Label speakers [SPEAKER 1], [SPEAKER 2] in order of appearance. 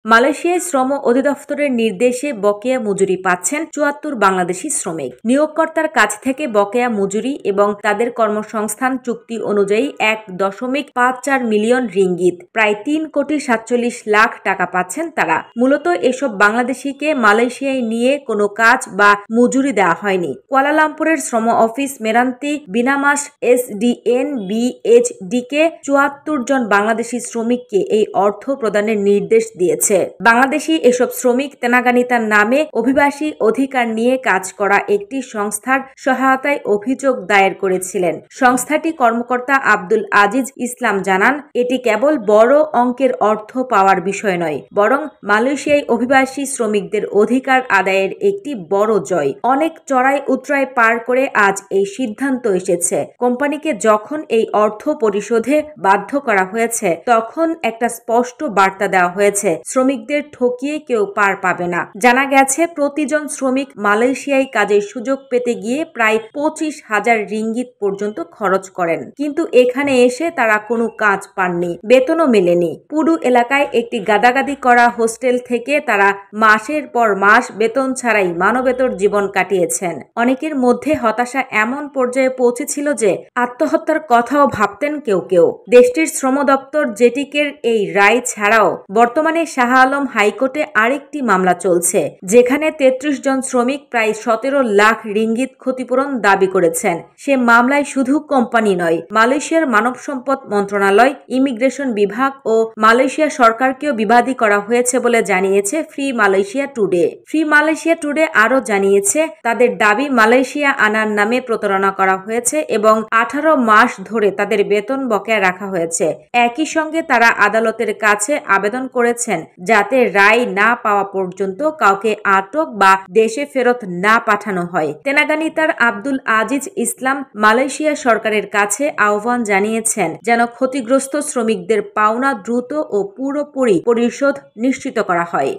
[SPEAKER 1] মালয়েশিয়ায় শ্রম অধিদপ্তরের নির্দেশে বকেয়া মজুরি পাচ্ছেন ৭৪ বাংলাদেশি শ্রমিক। নিয়োগকর্তার কাছ থেকে বকেয়া মজুরি এবং তাদের কর্মসংস্থান চুক্তি অনুযায়ী ১.৫৪ মিলিয়ন রিঙ্গিত, প্রায় ৩,৪৭,০০,০০০ টাকা পাচ্ছেন তারা। মূলত এসব বাংলাদেশিকে মালয়েশিয়ায় নিয়ে কোনো কাজ বা মজুরি দেওয়া হয়নি। কুয়ালালামপুরের শ্রম অফিস মেরান্তি বিনামাস এসডিএন বিএইচডিকে ৭৪ জন বাংলাদেশি শ্রমিককে এই অর্থ প্রদানের নির্দেশ দিয়েছে। বাংলাদেশি এসব শ্রমিক তেনাগানিতার নামে অভিবাসী অধিকার নিয়ে কাজ করা একটি সংস্থার সহায়তায় অভিযোগ দায়ের করেছিলেন। সংস্থাটি কর্মকর্তা আব্দুল আজিজ ইসলাম জানান, এটি কেবল বড় অঙ্কের অর্থ পাওয়ার বিষয় নয়, বরং মালয়েশিয়ায় অভিবাসী শ্রমিকদের অধিকার আদায়ের একটি বড় জয়। অনেক চড়াই উতরাই পার করে আজ এই সিদ্ধান্ত এসেছে। কোম্পানিকে যখন এই অর্থ পরিশোধে বাধ্য করা হয়েছে, তখন একটা স্পষ্ট বার্তা দেওয়া হয়েছে, শ্রমিকদের ঠকিয়ে কেউ পার পাবে না। জানা গেছে, প্রতিজন শ্রমিক মালয়েশিয়ায় কাজের সুযোগ পেতে গিয়ে প্রায় ২৫,০০০ রিঙ্গিত পর্যন্ত খরচ করেন, কিন্তু এখানে এসে তারা কোনো কাজ পাননি, বেতনও মেলেনি। পুডু এলাকায় একটি গাদাগাদি করা হোস্টেল থেকে তারা মাসের পর মাস বেতন ছাড়াই মানবেতর জীবন কাটিয়েছেন। অনেকের মধ্যে হতাশা এমন পর্যায়ে পৌঁছেছিল যে আত্মহত্যার কথাও ভাবতেন কেউ কেউ। দেশটির শ্রম দপ্তর জেটিকের এই রায় ছাড়াও বর্তমানে শাহ আলম হাইকোর্টে আরেকটি মামলা চলছে, যেখানে ৩৩ জন শ্রমিক প্রায় ১৭ লাখ রিঙ্গিত ক্ষতিপূরণ দাবি করেছেন। সে মামলায় শুধু কোম্পানি নয়, মালয়েশিয়ার মানব সম্পদ মন্ত্রণালয়, ইমিগ্রেশন বিভাগ ও মালয়েশিয়া সরকারকেও বিবাদী করা হয়েছে বলে জানিয়েছে free Malaysia today. Free Malaysia today আরও জানিয়েছে, তাদের দাবি মালয়েশিয়া আনার নামে প্রতারণা করা হয়েছে এবং ১৮ মাস ধরে তাদের বেতন বকেয়া রাখা হয়েছে। একই সঙ্গে তারা আদালতের কাছে আবেদন করেছেন যাতে রায় না পাওয়া পর্যন্ত কাউকে আটক বা দেশে ফেরত না পাঠানো হয়। তেনাগানিতার আব্দুল আজিজ ইসলাম মালয়েশিয়া সরকারের কাছে আহ্বান জানিয়েছেন যেন ক্ষতিগ্রস্ত শ্রমিকদের পাওনা দ্রুত ও পুরোপুরি পরিশোধ নিশ্চিত করা হয়।